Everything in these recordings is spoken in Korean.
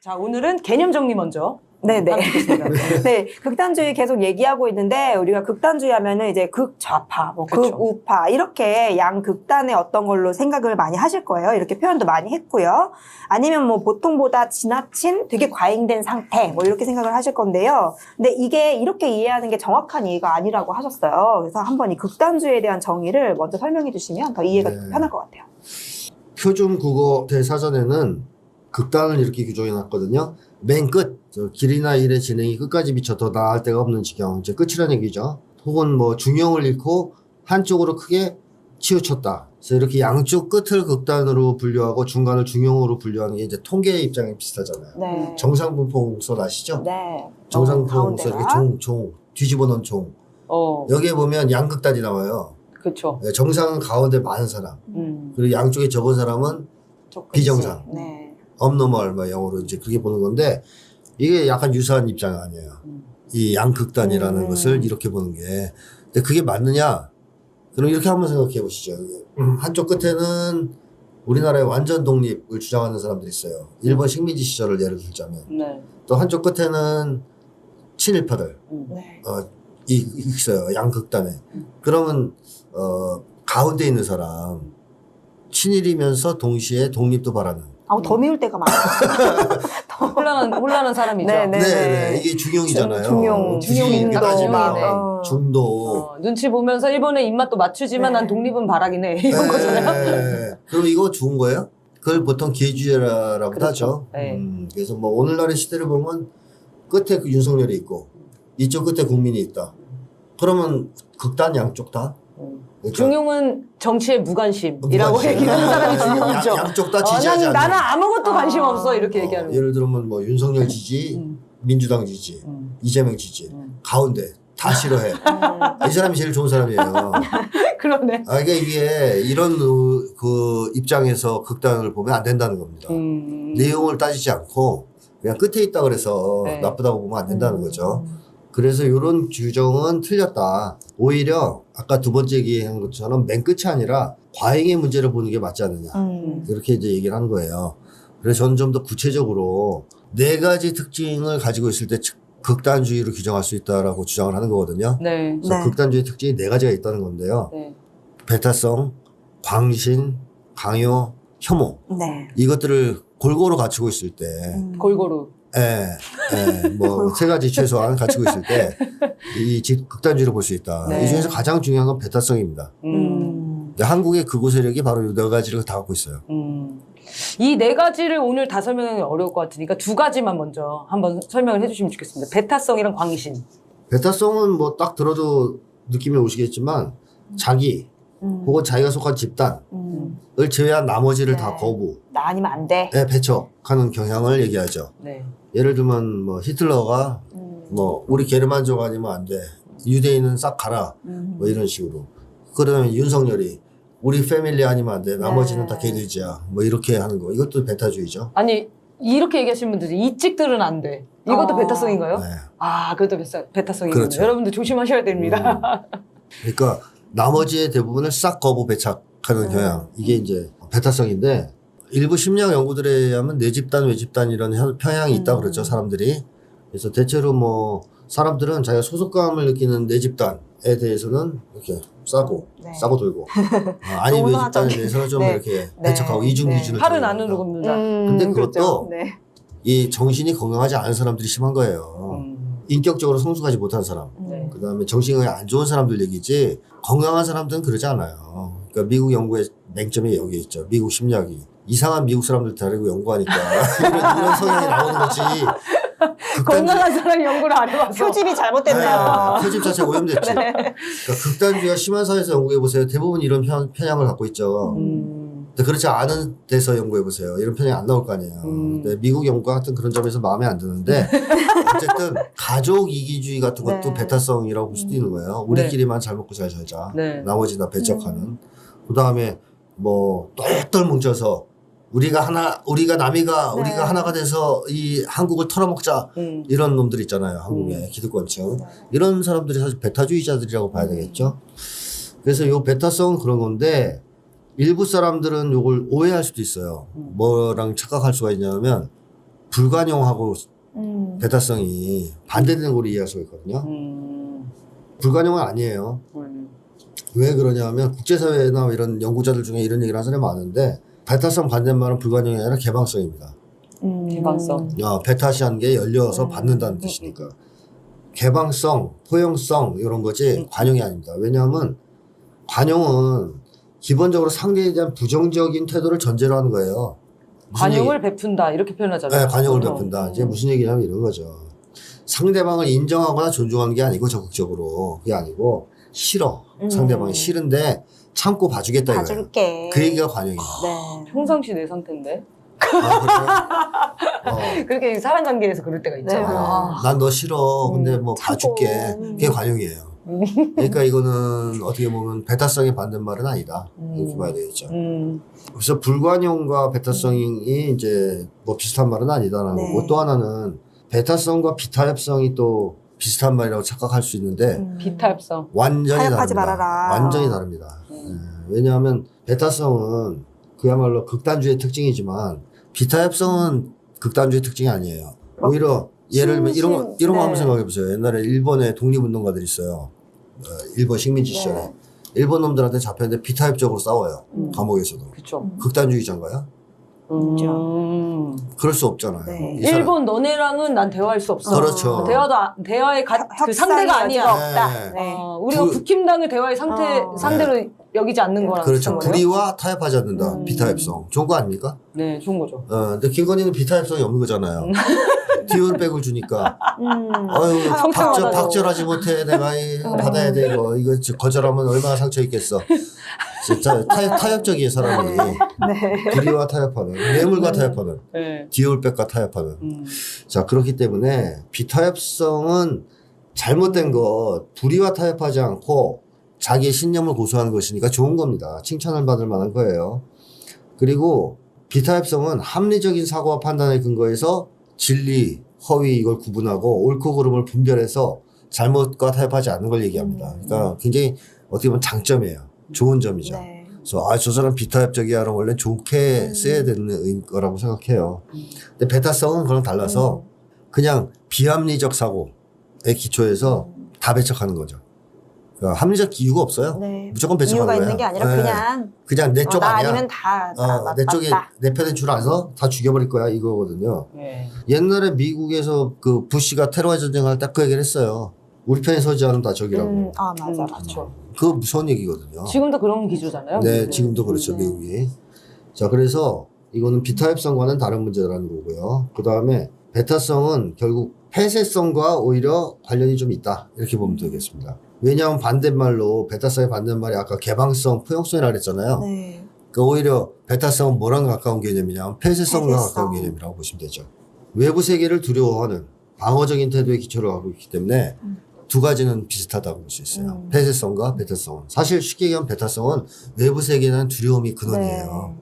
자, 오늘은 개념 정리 먼저. 네네. 듣겠습니다. 네, 극단주의 계속 얘기하고 있는데 우리가 극단주의 하면은 이제 극좌파, 뭐 그쵸. 극우파 이렇게 양극단의 어떤 걸로 생각을 많이 하실 거예요. 이렇게 표현도 많이 했고요. 아니면 뭐 보통보다 지나친 되게 과잉된 상태 뭐 이렇게 생각을 하실 건데요. 근데 이게 이렇게 이해하는 게 정확한 이해가 아니라고 하셨어요. 그래서 한번 이 극단주의에 대한 정의를 먼저 설명해 주시면 더 이해가 네. 편할 것 같아요. 표준 국어 대사전에는 극단을 이렇게 규정해 놨거든요. 맨 끝, 길이나 일의 진행이 끝까지 미쳐 더 나을 데가 없는 지경, 이제 끝이라는 얘기죠. 혹은 뭐 중용을 잃고 한쪽으로 크게 치우쳤다. 그래서 이렇게 양쪽 끝을 극단으로 분류하고 중간을 중용으로 분류하는 게 이제 통계의 입장이 비슷하잖아요. 네. 정상분포공설 아시죠? 네. 정상분포공설 이렇게 가운데가. 종 뒤집어 놓은 종. 어, 여기에 보면 양극단이 나와요. 그쵸. 네, 정상은 가운데 많은 사람. 그리고 양쪽에 적은 사람은 조금씩. 비정상. 네. 업노멀 뭐 영어로 이제 그렇게 보는 건데 이게 약간 유사한 입장 아니에요. 이 양극단이라는 것을 이렇게 보는 게. 근데 그게 맞느냐? 그럼 이렇게 한번 생각해 보시죠. 한쪽 끝에는 우리나라의 완전 독립을 주장하는 사람들이 있어요. 일본 식민지 시절을 예를 들자면. 네. 또 한쪽 끝에는 친일파들 네. 있어요. 양극단에. 그러면 가운데 있는 사람 친일이면서 동시에 독립도 바라는. 더 미울 때가 많아요. 혼란한 사람이죠. 네, 네. 네, 이게 중용이잖아요. 중용, 중용이 이렇게 중용도 따지면 막, 중도. 눈치 보면서 일본의 입맛도 맞추지만 네. 난 독립은 바라긴 해. 이런 거잖아요. 네. 그럼 이거 좋은 거예요? 그걸 보통 기회주의라고 그렇죠. 하죠. 네. 그래서 뭐 오늘날의 시대를 보면 끝에 그 윤석열이 있고 이쪽 끝에 국민이 있다. 그러면 극단 양쪽 다? 그러니까 중용은 정치에 무관심이라고 무관심. 얘기하는 사람이 중용이죠. 양쪽 다 지지하지 않는. 나는 아무것도 관심 없어 이렇게 얘기하는 거예요. 예를 들면 뭐 윤석열 지지, 민주당 지지, 이재명 지지, 가운데 다 싫어해. 이 사람이 제일 좋은 사람이에요. 그러네. 그러니까 이게 이런 그 입장에서 극단을 보면 안 된다는 겁니다. 내용을 따지지 않고 그냥 끝에 있다 그래서 네. 나쁘다고 보면 안 된다는 거죠. 그래서 이런 규정은 틀렸다. 오히려 아까 두 번째 얘기한 것처럼 맨 끝이 아니라 과잉의 문제를 보는 게 맞지 않느냐. 이렇게 이제 얘기를 하는 거예요. 그래서 저는 좀 더 구체적으로 네 가지 특징을 가지고 있을 때 극단주의로 규정할 수 있다라고 주장을 하는 거거든요. 네. 그래서 네. 극단주의 특징이 네 가지가 있다는 건데요. 네. 배타성, 광신, 강요, 혐오. 네. 이것들을 골고루 갖추고 있을 때, 골고루. 뭐 세 가지 최소한 갖추고 있을 때, 이 극단주의를 볼 수 있다. 네. 이 중에서 가장 중요한 건 배타성입니다. 근데 한국의 극우 세력이 바로 이 네 가지를 다 갖고 있어요. 이 네 가지를 오늘 다 설명하기 어려울 것 같으니까 두 가지만 먼저 한번 설명을 해주시면 좋겠습니다. 배타성이랑 광신. 배타성은 뭐 딱 들어도 느낌이 오시겠지만, 자기, 혹은 자기가 속한 집단을 제외한 나머지를 네. 다 거부, 나 아니면 안 돼. 배척하는 경향을 얘기하죠. 네. 예를 들면 뭐 히틀러가 뭐 우리 게르만족 아니면 안 돼. 유대인은 싹 가라. 뭐 이런 식으로. 그러면 윤석열이 우리 패밀리 아니면 안 돼. 나머지는 다 개돼지야. 뭐 이렇게 하는 거. 이것도 배타주의죠. 아니 이렇게 얘기하시는 분들이 이찍들은 안 돼. 이것도 배타성인가요? 네. 아, 그것도 배타성이군요. 그렇죠. 여러분들 조심하셔야 됩니다. 그러니까 나머지의 대부분을 싹 거부 배척하는 경향. 이게 이제 배타성인데 일부 심리학 연구들에 의하면 내 집단 외 집단 이런 평향이 있다 그러죠. 사람들이. 그래서 대체로 뭐 사람들은 자기가 소속감을 느끼는 내 집단에 대해서는 이렇게 싸고 네. 싸고 돌고 아니 외 집단에 대해서는 좀 네. 이렇게 네. 배척하고 이중 네. 기준을 팔은 두는 안으로 겁니다. 굽는다. 근데 그것도 그렇죠. 네. 이 정신이 건강하지 않은 사람들이 심한 거예요. 인격적으로 성숙하지 못한 사람, 네. 그다음에 정신이 안 좋은 사람들 얘기지 건강한 사람들은 그러지 않아요. 그러니까 미국 연구의 맹점이 여기 있죠. 미국 심리학이 이상한 미국 사람들 데리고 연구하니까 이런 성향이 나오는 거지. 건강한 사람 연구를 안 해봐서. 표집이 잘못됐네요. 표집 자체가 오염됐지. 그러니까 극단주의가 심한 사회에서 연구해보세요. 대부분 이런 편향을 갖고 있죠. 근데 그렇지 않은 데서 연구해보세요. 이런 편향이 안 나올 거 아니에요. 근데 미국 연구가 같은 그런 점에서 마음에 안 드는데 어쨌든 가족 이기주의 같은 것도 네. 배타성이라고 볼 수도 있는 거예요. 우리끼리만 잘 먹고 잘 살자. 네. 나머지 다 배척하는. 그 다음에 뭐 똘똘 뭉쳐서 우리가 남이가 네. 우리가 하나가 돼서 이 한국을 털어먹자. 이런 놈들 있잖아요. 한국에 기득권층. 이런 사람들이 사실 배타주의자들이라고 봐야 되겠죠. 그래서 요 배타성은 그런 건데 일부 사람들은 요걸 오해할 수도 있어요. 뭐랑 착각할 수가 있냐면 불관용하고 배타성이 반대되는 걸로 이해할 수가 있거든요. 불관용은 아니에요. 왜 그러냐면 국제사회나 이런 연구자들 중에 이런 얘기를 하는 사람이 많은데 베타성 반대말은 불관용이 아니라 개방성입니다. 개방성. 베타시한 게 열려서 받는다는 뜻이니까. 개방성, 포용성 이런 거지 관용이 아닙니다. 왜냐하면 관용은 기본적으로 상대에 대한 부정적인 태도를 전제로 하는 거예요. 관용을 베푼다 이렇게 표현하잖아요. 네, 관용을 베푼다. 이제 무슨 얘기냐면 이런 거죠. 상대방을 인정하거나 존중하는 게 아니고 적극적으로 그게 아니고 싫어. 상대방이 싫은데 참고 봐주겠다 이거예요. 봐줄게. 그 얘기가 관용이에요. 네. 평상시 내 상태인데. 아, 그렇게 사람 관계에서 그럴 때가 있잖아. 난 너 싫어. 근데 뭐 참고. 봐줄게. 그게 관용이에요. 그러니까 이거는 어떻게 보면 베타성의 반대말은 아니다. 이렇게 봐야 되겠죠. 그래서 불관용과 베타성이 이제 뭐 비슷한 말은 아니다라는 네. 거고 또 하나는 베타성과 비타협성이 또 비슷한 말이라고 착각할 수 있는데 비타협성. 완전히 타협하지 다릅니다. 말아라. 완전히 다릅니다. 왜냐하면 베타성은 그야말로 극단주의 특징이지만 비타협성은 극단주의 특징이 아니에요. 오히려 예를 들면 이런 거 한번 생각해 보세요. 옛날에 일본에 독립운동가들이 있어요. 일본 식민지 시절에 일본 놈들한테 잡혔는데 비타협적으로 싸워요. 감옥에서도. 그렇죠. 극단주의자인가요? 그럴 수 없잖아요. 네. 이 사람- 일본 너네랑은 난 대화할 수 없어. 그렇죠. 대화의 그 협상의 상대가 여지가 아니야. 없다. 네. 네. 우리가 북힘당을 대화의 어. 상대로 여기지 않는 거랑 그렇죠. 비슷한 거예요? 불의와 타협하지 않는다. 비타협성. 좋은 거 아닙니까? 네, 좋은 거죠. 근데 김건희는 비타협성이 없는 거잖아요. 디올백을 주니까. 아유, 성찰하다고. 박절하지 못해. 내가 받아야 돼. 이거 거절하면 얼마나 상처 있겠어. 진짜 타협적이에요, 사람이. 불의와 타협하는, 뇌물과 타협하는, 네. 디올백과 타협하는. 자, 그렇기 때문에 비타협성은 잘못된 것, 불의와 타협하지 않고 자기의 신념을 고수하는 것이니까 좋은 겁니다. 칭찬을 받을 만한 거예요. 그리고 비타협성은 합리적인 사고와 판단의 근거에서 진리, 허위 이걸 구분하고 옳고 그름을 분별해서 잘못과 타협하지 않는 걸 얘기합니다. 그러니까 굉장히 어떻게 보면 장점이에요. 좋은 점이죠. 네. 그래서 저 사람 비타협적이야. 그럼 원래 좋게 써야 되는 거라고 생각해요. 근데 베타성은 그랑 달라서 그냥 비합리적 사고의 기초에서 다 배척하는 거죠. 그러니까 합리적 이유가 없어요. 네. 무조건 배척하는 이유가 거예요. 있는 게 아니라 네. 그냥 내 쪽 나 아니야. 아니면 다 내 쪽에 맞다. 내 편에 줄 안서 다 죽여버릴 거야 이거거든요. 네. 옛날에 미국에서 그 부시가 테러의 전쟁할 때 딱 그 얘기를 했어요. 우리 편에 서지 않으면 다 적이라고. 맞아. 그렇죠. 그거 무서운 얘기거든요. 지금도 그런 기조잖아요. 네, 지금도 그렇죠, 네. 미국이. 자, 그래서 이거는 비타협성과는 다른 문제라는 거고요. 그 다음에 베타성은 결국 폐쇄성과 오히려 관련이 좀 있다. 이렇게 보면 되겠습니다. 왜냐하면 반대말로 베타성의 반대말이 아까 개방성, 포용성이라고 그랬잖아요. 네. 그러니까 오히려 베타성은 뭐랑 가까운 개념이냐면 폐쇄성과 폐쇄성. 가까운 개념이라고 보시면 되죠. 외부 세계를 두려워하는 방어적인 태도의 기초를 갖고 있기 때문에 두 가지는 비슷하다고 볼 수 있어요. 폐쇄성과 베타성은. 사실 쉽게 얘기하면 베타성은 외부 세계에 대한 두려움이 근원이에요.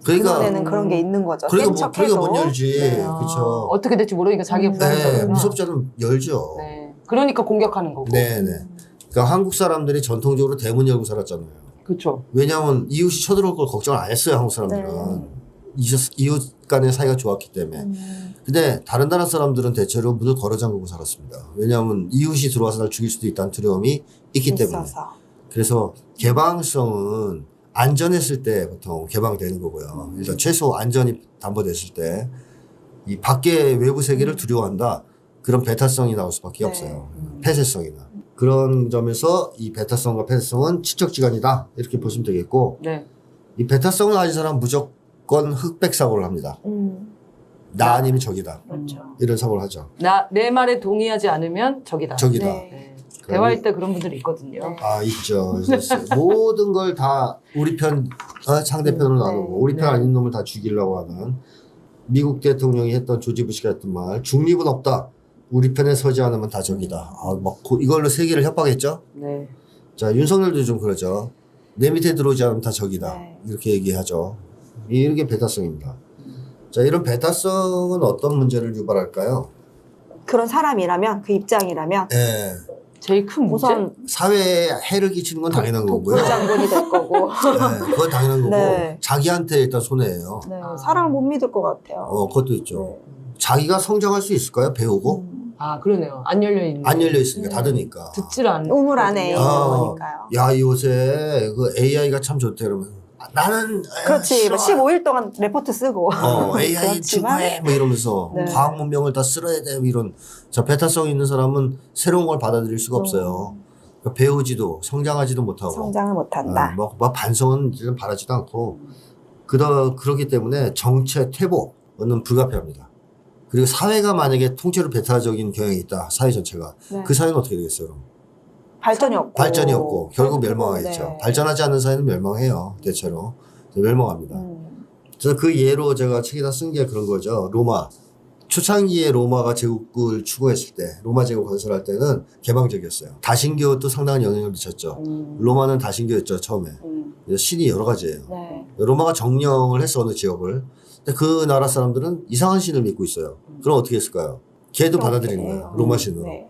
그러니까 그전에는 그런 게 있는 거죠. 그러니까 센 뭐, 그러니까 척해도. 못 열지. 네. 그렇죠. 어떻게 될지 모르니까 자기가 네, 불안해서. 무섭지 않으면 열죠. 네. 그러니까 공격하는 거고. 네네. 그러니까 한국 사람들이 전통적으로 대문 열고 살았잖아요. 그렇죠. 왜냐하면 이웃이 쳐들어올 걸 걱정을 안 했어요, 한국 사람들은. 네. 이웃 간의 사이가 좋았기 때문에. 근데 다른 나라 사람들은 대체로 문을 걸어 잠그고 살았습니다. 왜냐하면 이웃이 들어와서 날 죽일 수도 있다는 두려움이 있기 때문에. 있어서. 그래서 개방성은 안전했을 때 보통 개방되는 거고요. 일단 최소 안전이 담보됐을 때 이 밖의 외부 세계를 두려워한다. 그런 베타성이 나올 수밖에 네. 없어요. 폐쇄성이나. 그런 점에서 이 베타성과 폐쇄성은 치적지간이다. 이렇게 보시면 되겠고 네. 이 베타성을 가진 사람은 무조건 흑백 사고를 합니다. 나 아니면 적이다. 그렇죠. 이런 사고를 하죠. 내 말에 동의하지 않으면 적이다. 적이다. 네. 네. 대화할 때 그런 분들이 있거든요. 네. 아, 있죠. 그래서 모든 걸 다 우리 편, 상대편으로 나누고, 우리 편 아닌 놈을 다 죽이려고 하는 미국 대통령이 했던 조지 부시가 했던 말, 중립은 없다. 우리 편에 서지 않으면 다 적이다. 이걸로 세계를 협박했죠? 네. 자, 윤석열도 좀 그러죠. 내 밑에 들어오지 않으면 다 적이다. 네. 이렇게 얘기하죠. 이게 베타성입니다. 자, 이런 베타성은 어떤 문제를 유발할까요? 그런 사람이라면 그 입장이라면 예. 제일 큰 문제? 우선 사회에 해를 끼치는 건 당연한 거고요. 독불장군이 될 거고 네, 그건 당연한 거고 네. 자기한테 일단 손해예요. 네, 사람을 못 믿을 것 같아요. 그것도 있죠. 자기가 성장할 수 있을까요? 배우고? 아, 그러네요. 안 열려 있는. 안 열려 있으니까 닫으니까. 듣질 않는. 우물 안에 있는 아, 거니까요. 야, 요새 그 AI가 참 좋대 그러면 나는 그렇지. 뭐 싫어. 15일 동안 레포트 쓰고. AI 그렇지만 추구해 뭐 이러면서 네. 과학 문명을 다 쓸어야 돼 뭐 이런 자 베타성 있는 사람은 새로운 걸 받아들일 수가 없어요. 그러니까 배우지도 성장하지도 못하고 성장을 못한다. 뭐 반성은 이제 바라지도 않고 그러기 때문에 정체 퇴보는 불가피합니다. 그리고 사회가 만약에 통째로 배타적인 경향이 있다. 사회 전체가. 네. 그 사회는 어떻게 되겠어요? 그럼? 발전이 없고. 발전이 없고 결국 멸망하겠죠. 네. 발전하지 않는 사회는 멸망해요. 대체로. 멸망합니다. 그래서 그 예로 제가 책에다 쓴 게 그런 거죠. 로마. 초창기에 로마가 제국을 추구했을 때, 로마 제국 건설할 때는 개방적이었어요. 다신교도 상당한 영향을 미쳤죠. 로마는 다신교였죠, 처음에. 그래서 신이 여러 가지예요. 네. 로마가 정령을 했어, 어느 지역을. 근데 그 나라 사람들은 이상한 신을 믿고 있어요. 그럼 어떻게 했을까요? 걔도 받아들이는 거예요. 로마 신으로. 네.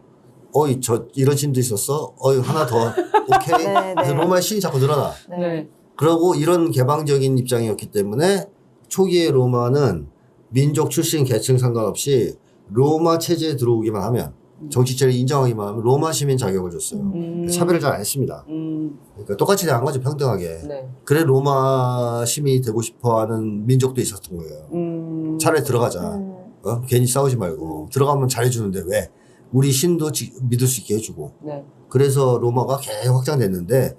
이런 신도 있었어? 하나 더. 오케이. 네, 그래서 네. 로마의 신이 자꾸 늘어나. 네. 그러고 이런 개방적인 입장이었기 때문에 초기에 로마는 민족 출신 계층 상관없이 로마 체제에 들어오기만 하면 정치체를 인정하기만 하면 로마 시민 자격을 줬어요. 차별을 잘 안 했습니다. 그러니까 똑같이 대한 거죠, 평등하게. 네. 그래 로마 시민이 되고 싶어하는 민족도 있었던 거예요. 차라리 들어가자. 괜히 싸우지 말고 들어가면 잘해주는데 왜? 우리 신도 믿을 수 있게 해주고. 네. 그래서 로마가 계속 확장됐는데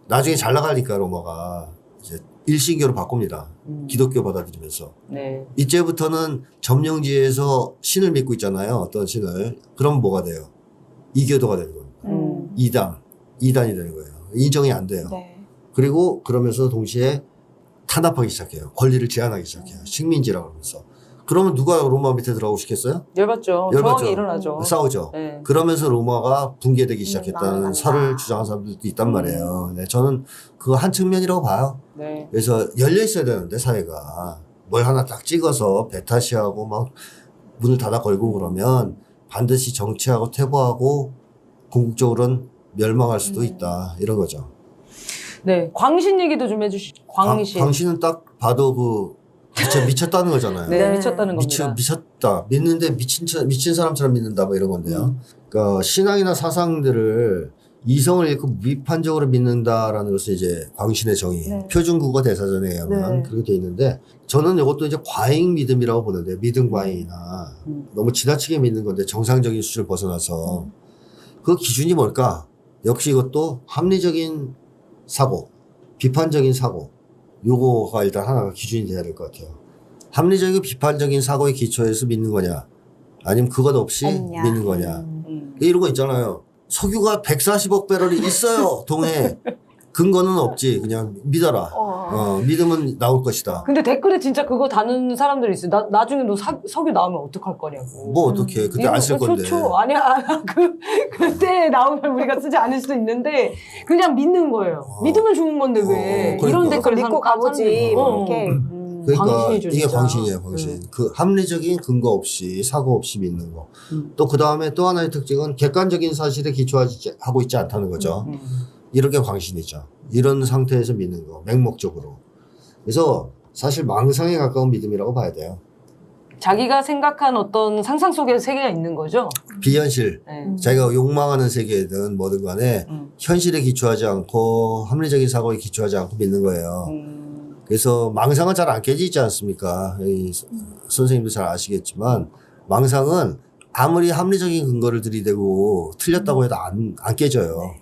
나중에 잘 나가니까 로마가 이제 일신교로 바꿉니다. 기독교 받아들이면서. 네. 이제부터는 점령지에서 신을 믿고 있잖아요. 어떤 신을. 그럼 뭐가 돼요? 이교도가 되는 거예요. 이단이 되는 거예요. 인정이 안 돼요. 네. 그리고 그러면서 동시에 탄압하기 시작해요. 권리를 제한하기 시작해요. 식민지라고 하면서. 그러면 누가 로마 밑에 들어가고 싶겠어요? 열받죠. 열받죠. 저항이 일어나죠. 싸우죠. 네. 그러면서 로마가 붕괴되기 시작했다는 망한다. 설을 주장하는 사람들도 있단 말이에요. 네, 저는 그거 한 측면이라고 봐요. 네. 그래서 열려 있어야 되는데 사회가 뭘 하나 딱 찍어서 배타시하고 막 문을 닫아 걸고 그러면 반드시 정치하고 퇴보하고 궁극적으로는 멸망할 수도 있다 이런 거죠. 네. 광신 얘기도 좀 해주시죠. 광신. 광신은 딱 봐도 미쳤다는 거잖아요. 네, 미쳤다는 미쳤다. 겁니다. 믿는데 미친 사람처럼 믿는다 뭐 이런 건데요. 그러니까 신앙이나 사상들을 이성을 잃고 비판적으로 믿는다라는 것이 이제 광신의 정의. 네. 표준국어 대사전에 의하면 네. 그렇게 돼 있는데 저는 이것도 이제 과잉 믿음이라고 보는데 믿음 과잉이나 너무 지나치게 믿는 건데 정상적인 수준을 벗어나서 그 기준이 뭘까? 역시 이것도 합리적인 사고, 비판적인 사고 요거가 일단 하나가 기준이 돼야 될 것 같아요. 합리적이고 비판적인 사고의 기초에서 믿는 거냐 아니면 그것 없이 없냐. 믿는 거냐 이런 거 있잖아요. 석유가 140억 배럴이 있어요. 동해에. 근거는 없지. 그냥 믿어라. 믿으면 나올 것이다. 근데 댓글에 진짜 그거 다는 사람들이 있어요. 나중에 너 석유 나오면 어떡할 거냐고. 뭐 어떻게 그때 안 쓸 건데. 그렇죠. 아니야. 그때 나오면 우리가 쓰지 않을 수도 있는데 그냥 믿는 거예요. 믿으면 좋은 건데 왜. 그러니까. 이런 댓글 믿고 가보지. 이렇게. 그러니까 광신이죠, 이게 진짜. 광신이에요, 광신. 그 합리적인 근거 없이 사고 없이 믿는 거. 또 그 다음에 또 하나의 특징은 객관적인 사실에 기초하고 있지 않다는 거죠. 이런 게 광신이죠. 이런 상태에서 믿는 거, 맹목적으로. 그래서 사실 망상에 가까운 믿음이라고 봐야 돼요. 자기가 생각한 어떤 상상 속의 세계가 있는 거죠. 비현실. 네. 자기가 욕망하는 세계든 뭐든 간에 현실에 기초하지 않고 합리적인 사고에 기초하지 않고 믿는 거예요. 그래서 망상은 잘 안 깨지지 않습니까? 선생님도 잘 아시겠지만 망상은 아무리 합리적인 근거를 들이대고 틀렸다고 해도 안 깨져요.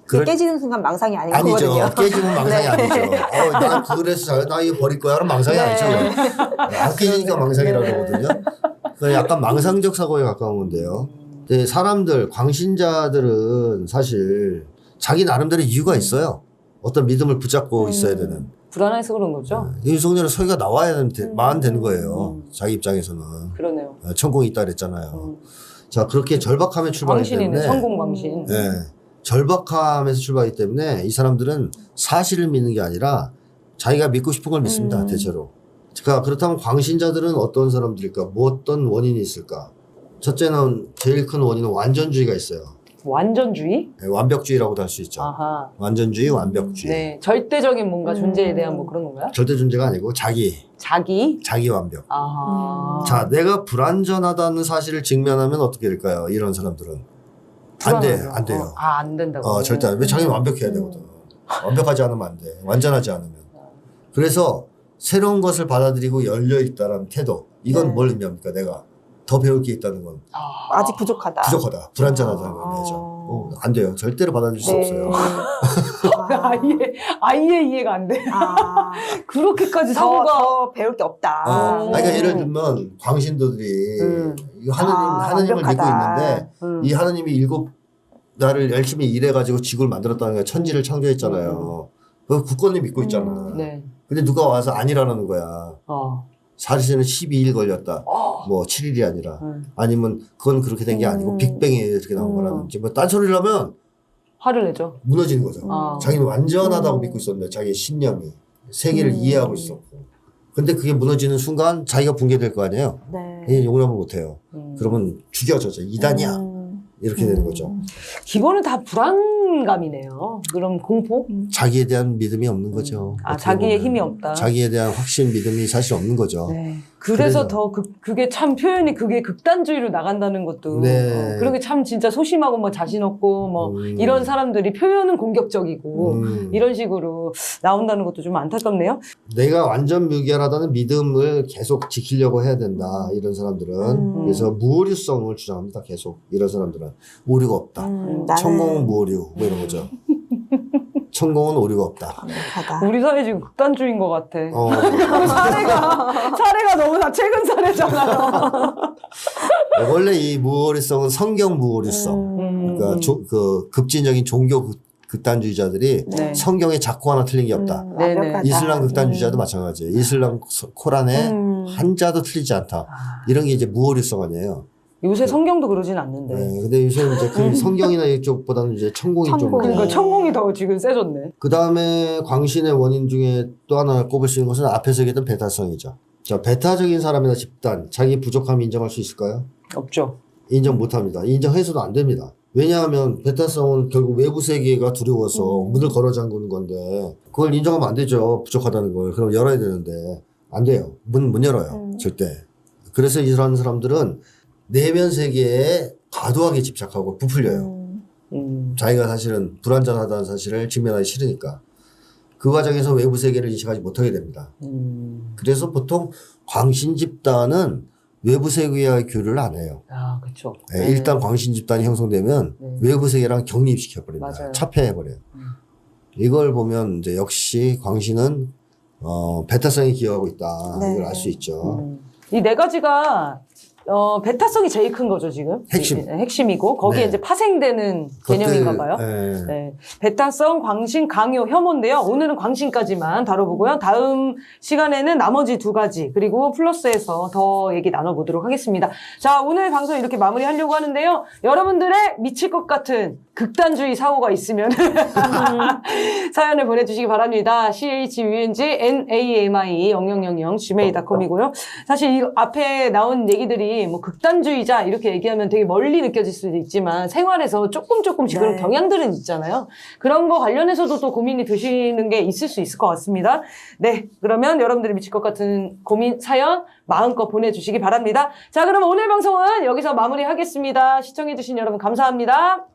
그 깨지는 순간 망상이 아닌 아니죠. 거거든요. 깨지면 망상이 아니죠. 난 그래서 나 이거 버릴 거야. 그럼 망상이 아니죠. 안 깨지니까 망상이라고 그러거든요. 그러니까 약간 망상적 사고에 가까운 건데요. 근데 사람들, 광신자들은 사실 자기 나름대로 이유가 있어요. 어떤 믿음을 붙잡고 있어야 되는. 불안해서 그런 거죠. 윤석열은 소리가 나와야 만 되는 거예요. 자기 입장에서는. 그러네요. 천공이 있다 그랬잖아요. 자, 그렇게 절박함에 출발하기 광신이네. 때문에. 성공 광신. 네. 절박함에서 출발하기 때문에 이 사람들은 사실을 믿는 게 아니라 자기가 믿고 싶은 걸 믿습니다. 대체로. 그러니까 그렇다면 광신자들은 어떤 사람들일까? 뭐 어떤 원인이 있을까? 첫째는 제일 큰 원인은 완전주의가 있어요. 완전주의? 네, 완벽주의라고도 할 수 있죠. 아하. 완전주의, 완벽주의. 네. 절대적인 뭔가 존재에 대한 뭐 그런 건가요? 절대 존재가 아니고 자기 완벽. 아하. 자, 내가 불완전하다는 사실을 직면하면 어떻게 될까요? 이런 사람들은 안 돼요. 안 된다고. 절대 안 돼. 왜 자기는 완벽해야 되거든. 완벽하지 않으면 안 돼. 완전하지 않으면. 그래서 새로운 것을 받아들이고 열려 있다라는 태도. 이건 네. 뭘 의미합니까? 내가 더 배울 게 있다는 건 아직 부족하다. 부족하다, 불완전하다는 의미죠. 안 돼요. 절대로 받아들일 수 없어요. 아예 이해가 안 돼. 그렇게까지 사고가. 더 배울 게 없다. 그러니까 예를 들면 광신도들이 이 하느님을 믿고 완벽하다. 있는데 이 하느님이 일곱 나를 열심히 일해가지고 지구를 만들었다는 거야. 천지를 창조했잖아요. 그 굳건히 믿고 있잖아. 네. 근데 누가 와서 아니라는 거야. 사실은 12일 걸렸다. 뭐 7일이 아니라. 아니면 그건 그렇게 된 게 아니고 빅뱅에 이렇게 나온 거라든지 뭐 딴소리를 하면 화를 내죠. 무너지는 거죠. 자기는 완전하다고 믿고 있었는데 자기의 신념이 세계를 이해하고 있었고. 근데 그게 무너지는 순간 자기가 붕괴될 거 아니에요. 네. 용납을 못해요. 그러면 죽여져죠. 이단이야. 이렇게 되는 거죠. 기본은 다 불안감이네요. 그럼 공포? 자기에 대한 믿음이 없는 거죠. 어떻게 자기의 보면. 힘이 없다. 자기에 대한 확신, 믿음이 사실 없는 거죠. 네. 그래서 더 그게 참 표현이 그게 극단주의로 나간다는 것도 네. 그런 게 참 진짜 소심하고 뭐 자신 없고 뭐 이런 사람들이 표현은 공격적이고 이런 식으로 나온다는 것도 좀 안타깝네요. 내가 완전 무결하다는 믿음을 계속 지키려고 해야 된다. 이런 사람들은. 그래서 무오류성을 주장합니다. 계속. 이런 사람들은. 오류가 없다. 천공은 무오류. 뭐 이런 거죠. 천공은 오류가 없다. 우리 사회 지금 극단주의인 것 같아. 어. 사례가 너무 다 최근 사례잖아요. 원래 이 무오류성은 성경 무오류성. 그러니까 그 급진적인 종교 극단주의자들이 네. 성경에 자꾸 하나 틀린 게 없다. 네네. 이슬람 극단주의자도 마찬가지예요. 이슬람 코란에 한자도 틀리지 않다. 이런 게 이제 무오류성 아니에요. 요새 성경도 그러진 않는데. 네, 근데 요새 이제 그 성경이나 이쪽보다는 이제 천공이 좀. 그러니까 천공이 더 지금 세졌네. 그 다음에 광신의 원인 중에 또 하나 꼽을 수 있는 것은 앞에서 얘기했던 배타성이죠. 자, 배타적인 사람이나 집단, 자기 부족함 인정할 수 있을까요? 없죠. 인정 못 합니다. 인정해서도 안 됩니다. 왜냐하면 배타성은 결국 외부 세계가 두려워서 문을 걸어 잠그는 건데, 그걸 인정하면 안 되죠. 부족하다는 걸. 그럼 열어야 되는데, 안 돼요. 문 열어요. 절대. 그래서 이런 사람들은 내면 세계에 과도하게 집착하고 부풀려요. 자기가 사실은 불완전하다는 사실을 직면하기 싫으니까. 그 과정에서 외부 세계를 인식하지 못하게 됩니다. 그래서 보통 광신 집단은 외부 세계와의 교류를 안 해요. 아, 그렇죠. 네, 일단 광신 집단이 형성되면 외부 세계랑 격립시켜버립니다. 맞아요. 차폐해버려요. 이걸 보면 이제 역시 광신은 배타성이 기여하고 있다. 네. 이걸 알 수 있죠. 이 네 가지가 배타성이 제일 큰 거죠, 지금. 핵심이고 거기에 네. 이제 파생되는 개념인가 봐요. 네. 네. 배타성, 광신, 강요, 혐오인데요. 오늘은 광신까지만 다뤄보고요. 다음 시간에는 나머지 두 가지 그리고 플러스해서 더 얘기 나눠보도록 하겠습니다. 자, 오늘 방송 이렇게 마무리하려고 하는데요. 여러분들의 미칠 것 같은 극단주의 사고가 있으면 사연을 보내주시기 바랍니다. CHUNGNAMI 0000 gmail.com이고요. 사실 이 앞에 나온 얘기들이 뭐 극단주의자 이렇게 얘기하면 되게 멀리 느껴질 수도 있지만 생활에서 조금씩 그런 경향들은 있잖아요. 그런 거 관련해서도 또 고민이 드시는 게 있을 수 있을 것 같습니다. 네, 그러면 여러분들이 미칠 것 같은 고민 사연 마음껏 보내주시기 바랍니다. 자, 그럼 오늘 방송은 여기서 마무리하겠습니다. 시청해주신 여러분 감사합니다.